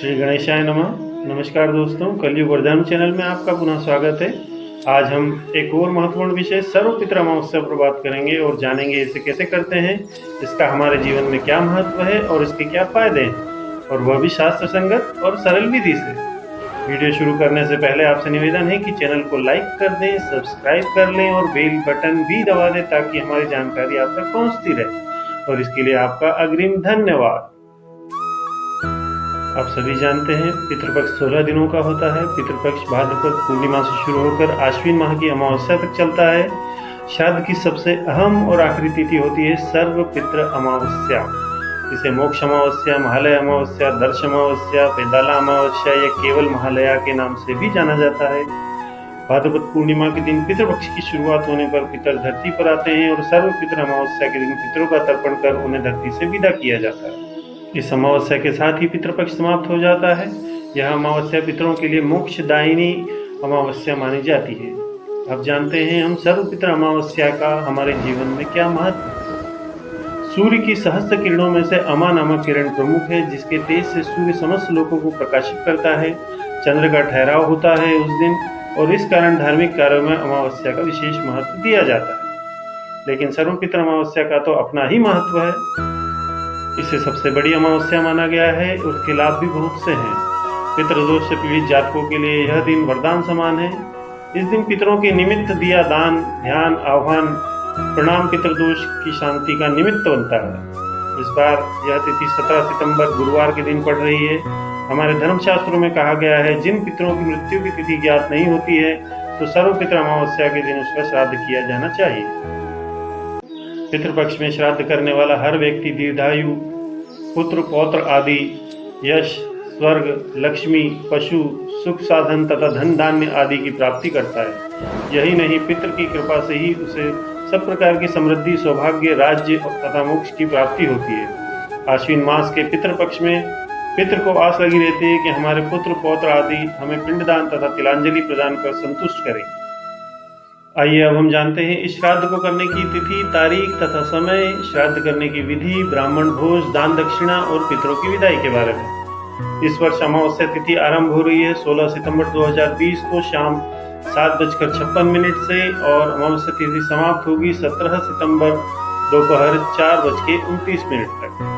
श्री गणेशाय नमः। नमस्कार दोस्तों, कलयुग वरदान चैनल में आपका पुनः स्वागत है। आज हम एक और महत्वपूर्ण विषय सर्वपित्र अमावस्या पर बात करेंगे और जानेंगे इसे कैसे करते हैं, इसका हमारे जीवन में क्या महत्व है और इसके क्या फायदे हैं, और वह भी शास्त्र संगत और सरल विधि से। वीडियो शुरू करने से पहले आपसे निवेदन है कि चैनल को लाइक कर दें, सब्सक्राइब कर लें और बेल बटन भी दबा दें ताकि हमारी जानकारी आप तक पहुंचती रहे, और इसके लिए आपका अग्रिम धन्यवाद। आप सभी जानते हैं पितृपक्ष 16 दिनों का होता है। पितृपक्ष भाद्रपद पूर्णिमा से शुरू होकर आश्विन माह की अमावस्या तक चलता है। श्राद्ध की सबसे अहम और आखिरी तिथि होती है सर्वपित्र अमावस्या। इसे मोक्ष अमावस्या, महालय अमावस्या, दर्श अमावस्या, वेदाला अमावस्या या केवल महालया के नाम से भी जाना जाता है। भाद्रपद पूर्णिमा के दिन पितृपक्ष की शुरुआत होने पर पितर धरती पर आते हैं और सर्वपित्र अमावस्या के दिन पितरों का तर्पण कर उन्हें धरती से विदा किया जाता है। इस अमावस्या के साथ ही पितृपक्ष समाप्त हो जाता है। यह अमावस्या पितरों के लिए मोक्षदायिनी अमावस्या मानी जाती है। अब जानते हैं हम सर्वपित्र अमावस्या का हमारे जीवन में क्या महत्व है। सूर्य की सहस्त्र किरणों में से अमा नामक किरण प्रमुख है, जिसके तेज से सूर्य समस्त लोगों को प्रकाशित करता है। चंद्र का ठहराव होता है उस दिन, और इस कारण धार्मिक कार्यों में अमावस्या का विशेष महत्व दिया जाता है। लेकिन सर्वपित्र अमावस्या का तो अपना ही महत्व है। इसे सबसे बड़ी अमावस्या माना गया है। उसके लाभ भी बहुत से हैं। पितृदोष से पीड़ित जातकों के लिए यह दिन वरदान समान है। इस दिन पितरों के निमित्त दिया दान, ध्यान, आह्वान, प्रणाम पितृदोष की शांति का निमित्त बनता है। इस बार यह तिथि 17 सितंबर गुरुवार के दिन पड़ रही है। हमारे धर्मशास्त्रों में कहा गया है, जिन पितरों की मृत्यु की तिथि ज्ञात नहीं होती है तो सर्वपित्र अमावस्या के दिन उसका श्राद्ध किया जाना चाहिए। पितृपक्ष में श्राद्ध करने वाला हर व्यक्ति दीर्घायु, पुत्र पौत्र आदि, यश, स्वर्ग, लक्ष्मी, पशु, सुख साधन तथा धन धान्य आदि की प्राप्ति करता है। यही नहीं, पितृ की कृपा से ही उसे सब प्रकार की समृद्धि, सौभाग्य, राज्य तथा मोक्ष की प्राप्ति होती है। आश्विन मास के पितृपक्ष में पितृ को आस लगी रहती है कि हमारे पुत्र पौत्र आदि हमें पिंडदान तथा तिलांजलि प्रदान कर संतुष्ट करें। आइए अब हम जानते हैं इस श्राद्ध को करने की तिथि, तारीख तथा समय, श्राद्ध करने की विधि, ब्राह्मण भोज, दान दक्षिणा और पितरों की विदाई के बारे में। इस वर्ष अमावस्या तिथि आरंभ हो रही है 16 सितंबर 2020 को शाम 7:56 से, और अमावस्या तिथि समाप्त होगी 17 सितंबर दोपहर 4:29 तक।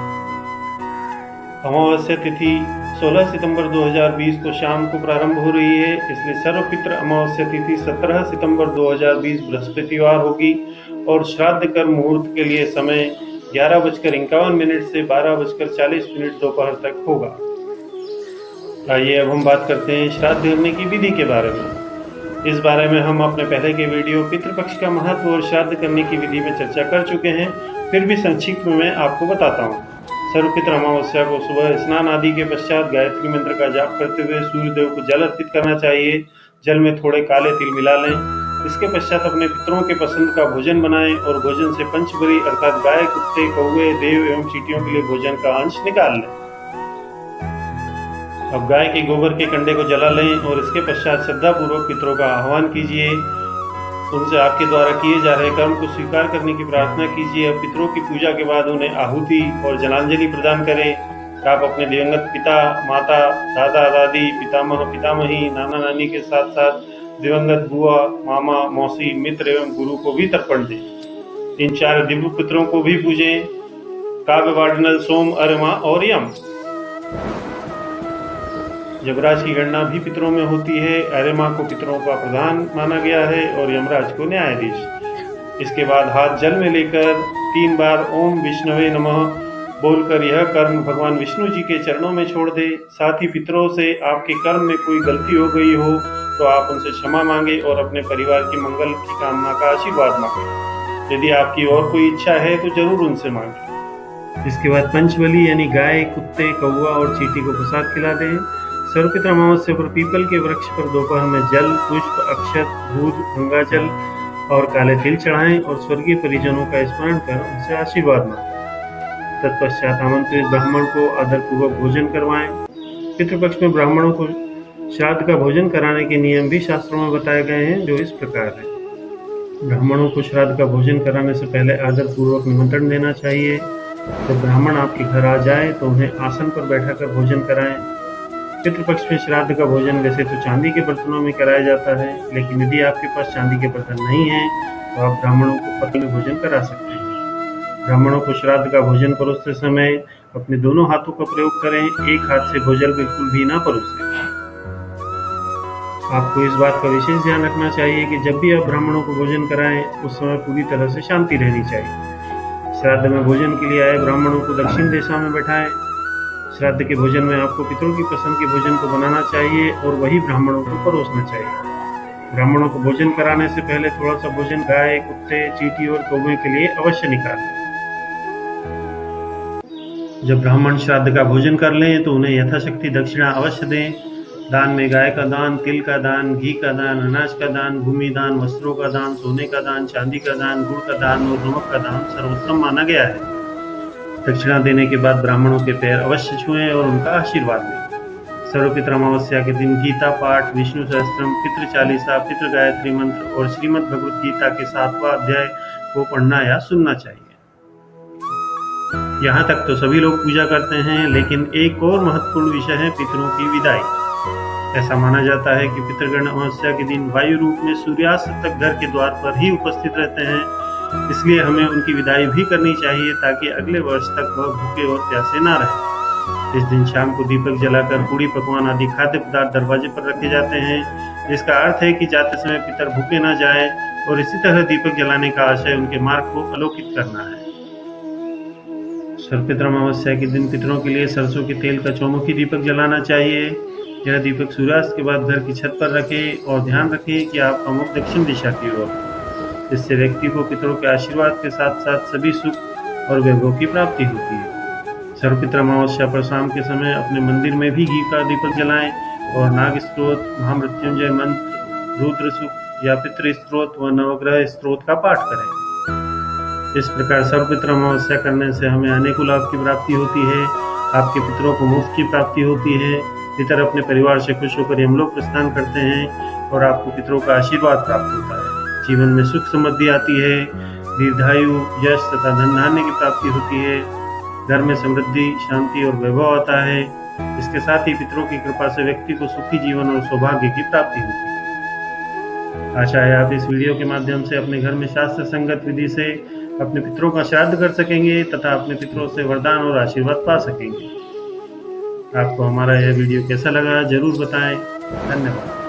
अमावस्या तिथि 16 सितंबर 2020 को शाम को प्रारंभ हो रही है, इसलिए सर्वपित्र अमावस्या तिथि 17 सितंबर 2020 बृहस्पतिवार होगी, और श्राद्ध कर्म मुहूर्त के लिए समय 11:51 से 12:40 दोपहर तक होगा। आइए अब हम बात करते हैं श्राद्ध करने की विधि के बारे में। इस बारे में हम अपने पहले के वीडियो पितृपक्ष का महत्व और श्राद्ध करने की विधि में चर्चा कर चुके हैं, फिर भी संक्षिप्त में मैं आपको बताता हूँ। सर्वपित्र अमावस्या को सुबह स्नान आदि के पश्चात गायत्री मंत्र का जाप करते हुए सूर्यदेव को जल अर्पित करना चाहिए। जल में थोड़े काले तिल मिला लें। इसके पश्चात अपने पितरों के पसंद का भोजन बनाएं और भोजन से पंचबली अर्थात गाय, कुत्ते, कौवे, देव एवं चींटियों के लिए भोजन का अंश निकाल लें। अब गाय के गोबर के कंडे को जला लें और इसके पश्चात श्रद्धापूर्वक पितरों का आह्वान कीजिए। उनसे आपके द्वारा किए जा रहे कर्म को स्वीकार करने की प्रार्थना कीजिए। अब पितरों की पूजा के बाद उन्हें आहुति और जलांजलि प्रदान करें। आप अपने दिवंगत पिता, माता, दादा दादी, पितामह पितामही, नाना नानी के साथ साथ दिवंगत बुआ, मामा, मौसी, मित्र एवं गुरु को भी तर्पण दें। इन 4 दिव्य पितरों को भी पूजें: काव्य, वार्डनल, सोम, अरमा और यम। यमराज की गणना भी पितरों में होती है। अरेमा को पितरों का प्रधान माना गया है और यमराज को न्यायाधीश। इसके बाद हाथ जल में लेकर 3 बार ओम विष्णवे नमः बोलकर यह कर्म भगवान विष्णु जी के चरणों में छोड़ दे। साथ ही पितरों से आपके कर्म में कोई गलती हो गई हो तो आप उनसे क्षमा मांगे और अपने परिवार की मंगल की कामना का आशीर्वाद मांगे। यदि आपकी और कोई इच्छा है तो जरूर उनसे मांगे। इसके बाद पंचबली यानी गाय, कुत्ते, कौवा और चींटी को प्रसाद खिला दें। सर्वपित्र अमावस्या पर पीपल के वृक्ष पर दोपहर में जल, पुष्प, अक्षत, दूध, गंगाजल और काले तिल चढ़ाएं और स्वर्गीय परिजनों का स्मरण कर उनसे आशीर्वाद मांगें। तत्पश्चात आमंत्रित ब्राह्मण को आदरपूर्वक भोजन करवाएं। पितृपक्ष में ब्राह्मणों को श्राद्ध का भोजन कराने के नियम भी शास्त्रों में बताए गए हैं, जो इस प्रकार है। ब्राह्मणों को श्राद्ध का भोजन कराने से पहले आदरपूर्वक निमंत्रण देना चाहिए। जब ब्राह्मण आपके घर आ जाए तो उन्हें आसन पर बैठाकर भोजन कराएं। पितृपक्ष में श्राद्ध का भोजन वैसे तो चांदी के बर्तनों में कराया जाता है, लेकिन यदि आपके पास चांदी के बर्तन नहीं हैं, तो आप ब्राह्मणों को पत्तल में भोजन करा सकते हैं। ब्राह्मणों को श्राद्ध का भोजन परोसते समय अपने दोनों हाथों का प्रयोग करें, एक हाथ से भोजन बिल्कुल भी ना परोसें। आपको इस बात का विशेष ध्यान रखना चाहिए कि जब भी आप ब्राह्मणों को भोजन कराएं, उस समय पूरी तरह से शांति रहनी चाहिए। श्राद्ध में भोजन के लिए आए ब्राह्मणों को दक्षिण दिशा में बैठाएं। श्राद्ध के भोजन में आपको पितरों की पसंद के भोजन को बनाना चाहिए और वही ब्राह्मणों को परोसना चाहिए। ब्राह्मणों को भोजन कराने से पहले थोड़ा सा भोजन गाय, कुत्ते, चींटी और कौवे के लिए अवश्य निकाल लें। जब ब्राह्मण श्राद्ध का भोजन कर लें तो उन्हें यथाशक्ति दक्षिणा अवश्य दें। दान में गाय का दान, तिल का दान, घी का दान, अनाज का दान, भूमि दान, वस्त्रों का दान, सोने का दान, चांदी का दान, गुड़ का दान और नमक का दान सर्वोत्तम माना गया है। दक्षिणा देने के बाद ब्राह्मणों के पैर अवश्य छुएं और उनका आशीर्वाद लें। सर्वपित्र अमावस्या के दिन गीता पाठ, विष्णु सहस्त्रम, पितृ चालीसा, पितृ गायत्री मंत्र और श्रीमद् भगवद गीता के 7वां अध्याय को पढ़ना या सुनना चाहिए। यहाँ तक तो सभी लोग पूजा करते हैं, लेकिन एक और महत्वपूर्ण विषय है पितरों की विदाई। ऐसा माना जाता है कि पितृगण अमावस्या के दिन वायु रूप में सूर्यास्त तक घर के द्वार पर ही उपस्थित रहते हैं, इसलिए हमें उनकी विदाई भी करनी चाहिए ताकि अगले वर्ष तक वह भूखे और प्यासे ना रहे। इस दिन शाम को दीपक जलाकर पूड़ी पकवान आदि खाद्य पदार्थ दरवाजे पर रखे जाते हैं, जिसका अर्थ है कि जाते समय पितर भूखे ना जाए, और इसी तरह दीपक जलाने का आशय उनके मार्ग को अलौकित करना है। सर्वपित्र अमावस्या के दिन पितरों के लिए सरसों के तेल का चौमुखी दीपक जलाना चाहिए। यह दीपक सूर्यास्त के बाद घर की छत पर रखें और ध्यान रखें कि आपका मुख दक्षिण दिशा की ओर है। इससे व्यक्ति को पितरों के आशीर्वाद के साथ साथ सभी सुख और वैभव की प्राप्ति होती है। सर्वपित्र अमावस्या पर शाम के समय अपने मंदिर में भी घी का दीपक जलाएं और नाग स्तोत्र, महामृत्युंजय मंत्र, रुद्र सुक्त या पितृ स्तोत्र व नवग्रह स्तोत्र का पाठ करें। इस प्रकार सर्वपित्र अमावस्या करने से हमें अनेक लाभ की प्राप्ति होती है। आपके पितरों को मुफ्त की प्राप्ति होती है। पितर अपने परिवार से खुश होकर यमलोक प्रस्थान करते हैं और आपको पितरों का आशीर्वाद प्राप्त होता है। जीवन में सुख समृद्धि आती है, दीर्घायु, यश तथा धन धान्य की प्राप्ति होती है। घर में समृद्धि, शांति और वैभव आता है। इसके साथ ही पितरों की कृपा से व्यक्ति को सुखी जीवन और सौभाग्य की प्राप्ति होती है। आशा है आप इस वीडियो के माध्यम से अपने घर में शास्त्र संगत विधि से अपने पितरों का श्राद्ध कर सकेंगे तथा अपने पितरों से वरदान और आशीर्वाद पा सकेंगे। आपको हमारा यह वीडियो कैसा लगा जरूर बताएं। धन्यवाद।